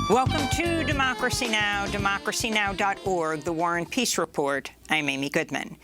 Welcome to Democracy Now!, democracynow.org, the War and Peace Report. I'm Amy Goodman.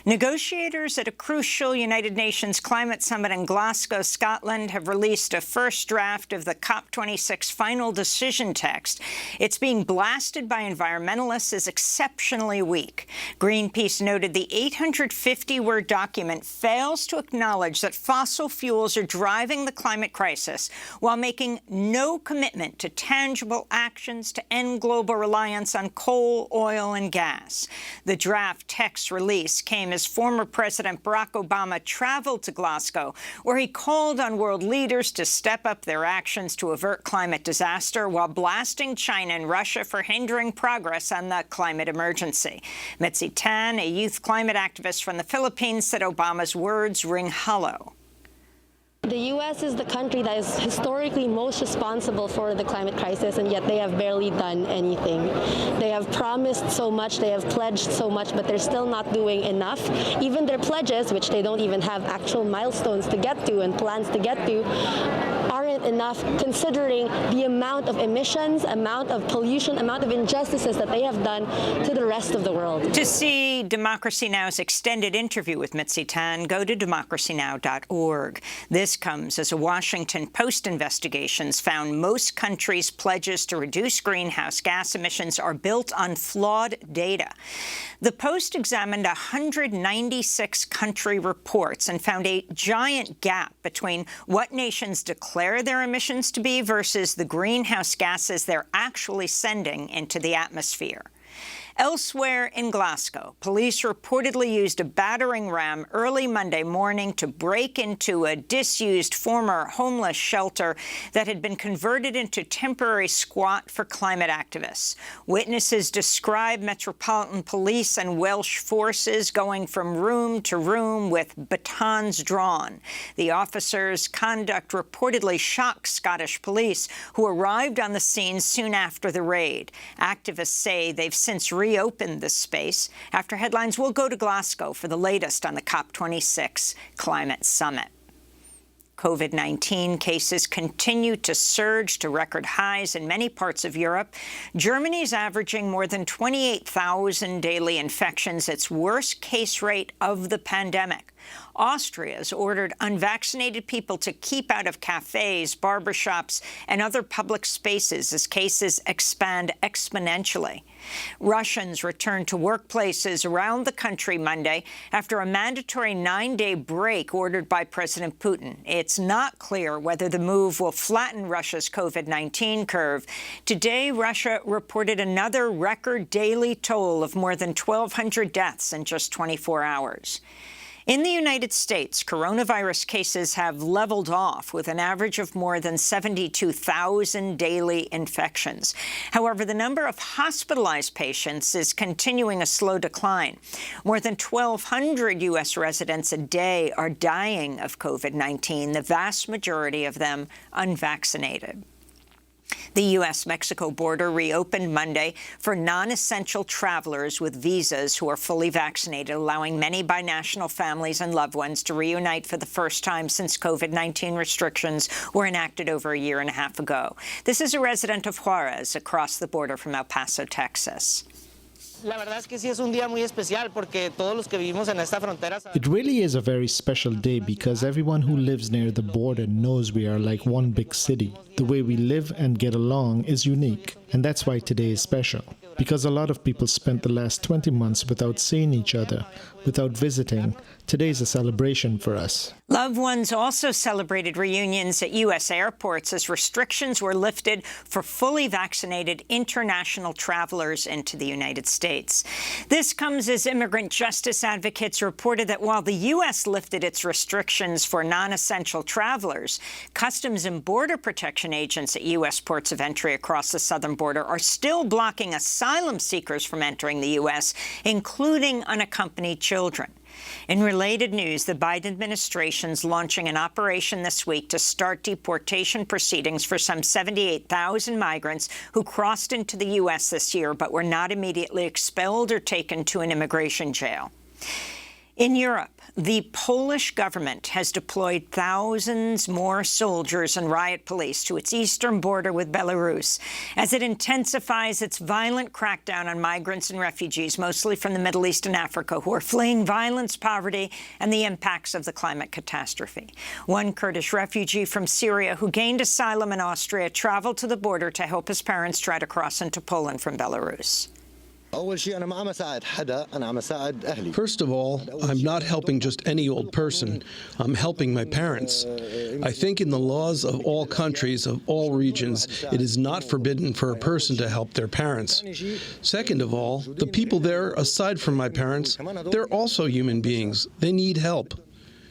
Negotiators at a crucial United Nations climate summit in Glasgow, Scotland, have released a first draft of the COP26 final decision text. It's being blasted by environmentalists as exceptionally weak. Greenpeace noted the 850-word document fails to acknowledge that fossil fuels are driving the climate crisis while making no commitment to tangible actions to end global reliance on coal, oil, and gas. The draft text release came as former President Barack Obama traveled to Glasgow, where he called on world leaders to step up their actions to avert climate disaster while blasting China and Russia for hindering progress on the climate emergency. Mitzi Tan, a youth climate activist from the Philippines, said Obama's words ring hollow. The U.S. is the country that is historically most responsible for the climate crisis, and yet they have barely done anything. They have promised so much, they have pledged so much, but they're still not doing enough. Even their pledges, which they don't even have actual milestones to get to and plans to get to, aren't enough considering the amount of emissions, amount of pollution, amount of injustices that they have done to the rest of the world. To see Democracy Now!'s extended interview with Mitzi Tan, go to democracynow.org. This comes as a Washington Post investigations found most countries' pledges to reduce greenhouse gas emissions are built on flawed data. The Post examined 196 country reports and found a giant gap between what nations declare their emissions to be versus the greenhouse gases they're actually sending into the atmosphere. Elsewhere in Glasgow, police reportedly used a battering ram early Monday morning to break into a disused former homeless shelter that had been converted into temporary squat for climate activists. Witnesses describe Metropolitan Police and Welsh forces going from room to room with batons drawn. The officers' conduct reportedly shocked Scottish police, who arrived on the scene soon after the raid. Activists say they've since reopened the space. After headlines, we'll go to Glasgow for the latest on the COP26 climate summit. COVID-19 cases continue to surge to record highs in many parts of Europe. Germany's averaging more than 28,000 daily infections, its worst case rate of the pandemic. Austria's ordered unvaccinated people to keep out of cafes, barbershops, and other public spaces as cases expand exponentially. Russians returned to workplaces around the country Monday after a mandatory 9-day break ordered by President Putin. It's not clear whether the move will flatten Russia's COVID-19 curve. Today, Russia reported another record daily toll of more than 1,200 deaths in just 24 hours. In the United States, coronavirus cases have leveled off with an average of more than 72,000 daily infections. However, the number of hospitalized patients is continuing a slow decline. More than 1,200 U.S. residents a day are dying of COVID-19, the vast majority of them unvaccinated. The U.S.-Mexico border reopened Monday for non-essential travelers with visas who are fully vaccinated, allowing many binational families and loved ones to reunite for the first time since COVID-19 restrictions were enacted over a year and a half ago. This is a resident of Juarez, across the border from El Paso, Texas. It really is a very special day because everyone who lives near the border knows we are like one big city. The way we live and get along is unique, and that's why today is special. Because a lot of people spent the last 20 months without seeing each other, without visiting. Today's a celebration for us. Loved ones also celebrated reunions at U.S. airports as restrictions were lifted for fully vaccinated international travelers into the United States. This comes as immigrant justice advocates reported that while the U.S. lifted its restrictions for non-essential travelers, Customs and Border Protection agents at U.S. ports of entry across the southern border are still blocking asylum seekers from entering the U.S., including unaccompanied children. In related news, the Biden administration's launching an operation this week to start deportation proceedings for some 78,000 migrants who crossed into the U.S. this year but were not immediately expelled or taken to an immigration jail. In Europe, the Polish government has deployed thousands more soldiers and riot police to its eastern border with Belarus as it intensifies its violent crackdown on migrants and refugees, mostly from the Middle East and Africa, who are fleeing violence, poverty, and the impacts of the climate catastrophe. One Kurdish refugee from Syria who gained asylum in Austria traveled to the border to help his parents try to cross into Poland from Belarus. First of all, I'm not helping just any old person. I'm helping my parents. I think in the laws of all countries, of all regions, it is not forbidden for a person to help their parents. Second of all, the people there, aside from my parents, they're also human beings. They need help.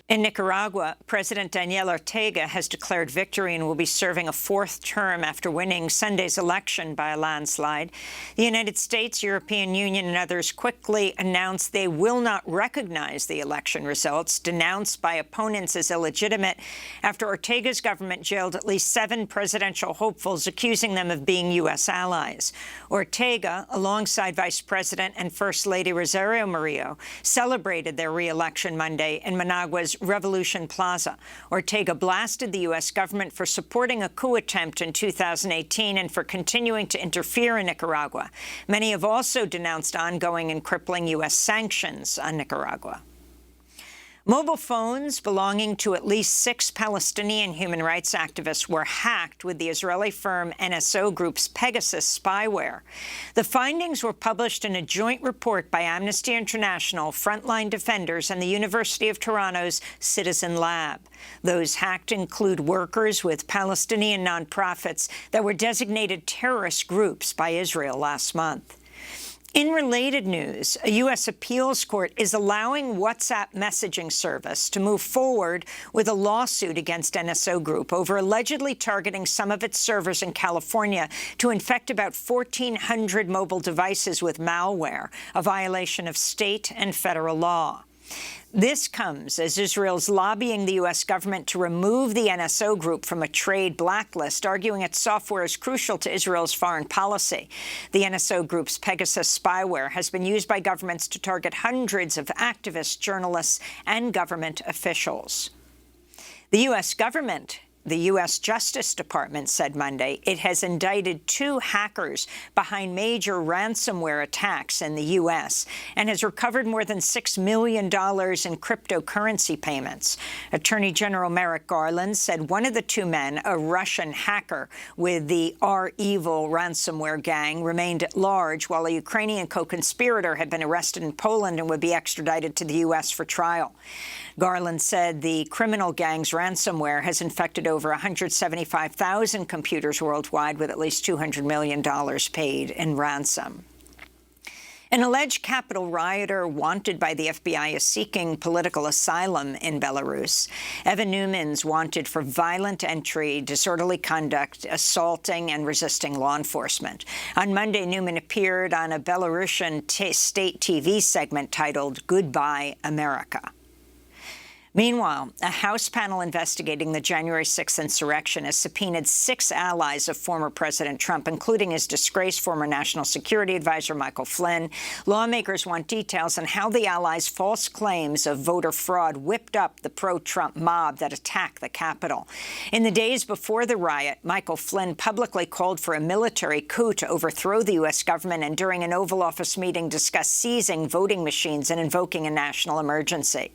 In Nicaragua, President Daniel Ortega has declared victory and will be serving a fourth term after winning Sunday's election by a landslide. The United States, European Union, and others quickly announced they will not recognize the election results, denounced by opponents as illegitimate, after Ortega's government jailed at least 7 presidential hopefuls, accusing them of being U.S. allies. Ortega, alongside Vice President and First Lady Rosario Murillo, celebrated their re-election Monday in Managua's Revolution Plaza. Ortega blasted the U.S. government for supporting a coup attempt in 2018 and for continuing to interfere in Nicaragua. Many have also denounced ongoing and crippling U.S. sanctions on Nicaragua. Mobile phones belonging to at least 6 Palestinian human rights activists were hacked with the Israeli firm NSO Group's Pegasus spyware. The findings were published in a joint report by Amnesty International, Frontline Defenders, and the University of Toronto's Citizen Lab. Those hacked include workers with Palestinian nonprofits that were designated terrorist groups by Israel last month. In related news, a U.S. appeals court is allowing WhatsApp messaging service to move forward with a lawsuit against NSO Group over allegedly targeting some of its servers in California to infect about 1,400 mobile devices with malware, a violation of state and federal law. This comes as Israel's lobbying the U.S. government to remove the NSO Group from a trade blacklist, arguing its software is crucial to Israel's foreign policy. The NSO Group's Pegasus spyware has been used by governments to target hundreds of activists, journalists, and government officials. The U.S. Justice Department said Monday it has indicted 2 hackers behind major ransomware attacks in the U.S. and has recovered more than $6 million in cryptocurrency payments. Attorney General Merrick Garland said one of the 2 men, a Russian hacker with the REvil ransomware gang, remained at large, while a Ukrainian co-conspirator had been arrested in Poland and would be extradited to the U.S. for trial. Garland said the criminal gang's ransomware has infected over 175,000 computers worldwide, with at least $200 million paid in ransom. An alleged Capitol rioter wanted by the FBI is seeking political asylum in Belarus. Evan Newman's wanted for violent entry, disorderly conduct, assaulting, and resisting law enforcement. On Monday, Newman appeared on a Belarusian state TV segment titled Goodbye, America. Meanwhile, a House panel investigating the January 6th insurrection has subpoenaed 6 allies of former President Trump, including his disgraced former National Security Advisor Michael Flynn. Lawmakers want details on how the allies' false claims of voter fraud whipped up the pro-Trump mob that attacked the Capitol. In the days before the riot, Michael Flynn publicly called for a military coup to overthrow the U.S. government, and during an Oval Office meeting discussed seizing voting machines and invoking a national emergency.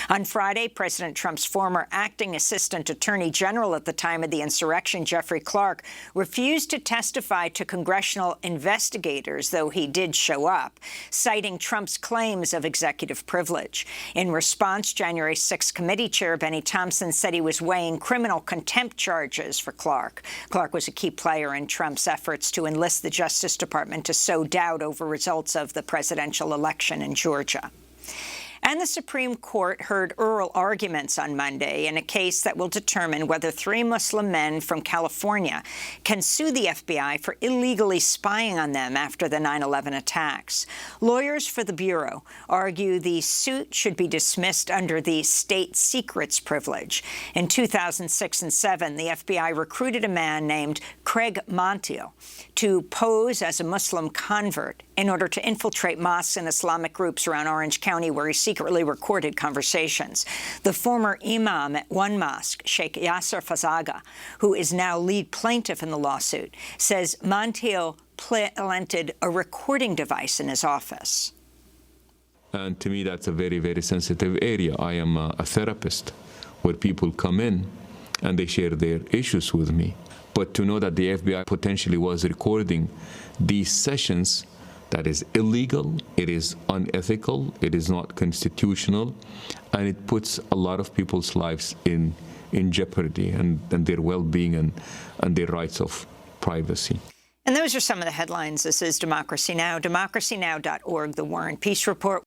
On Friday, President Trump's former acting assistant attorney general at the time of the insurrection, Jeffrey Clark, refused to testify to congressional investigators, though he did show up, citing Trump's claims of executive privilege. In response, January 6 committee chair Benny Thompson said he was weighing criminal contempt charges for Clark. Clark was a key player in Trump's efforts to enlist the Justice Department to sow doubt over results of the presidential election in Georgia. And the Supreme Court heard oral arguments on Monday in a case that will determine whether 3 Muslim men from California can sue the FBI for illegally spying on them after the 9/11 attacks. Lawyers for the Bureau argue the suit should be dismissed under the state secrets privilege. In 2006 and 2007, the FBI recruited a man named Craig Montiel to pose as a Muslim convert in order to infiltrate mosques and Islamic groups around Orange County, where he secretly recorded conversations. The former imam at one mosque, Sheikh Yasser Fazaga, who is now lead plaintiff in the lawsuit, says Montiel planted a recording device in his office. And to me, that's a very, very sensitive area. I am a therapist where people come in and they share their issues with me. But to know that the FBI potentially was recording these sessions, that is illegal, it is unethical, it is not constitutional, and it puts a lot of people's lives in jeopardy and their well-being and their rights of privacy. And those are some of the headlines. This is Democracy Now!, democracynow.org, The War and Peace Report.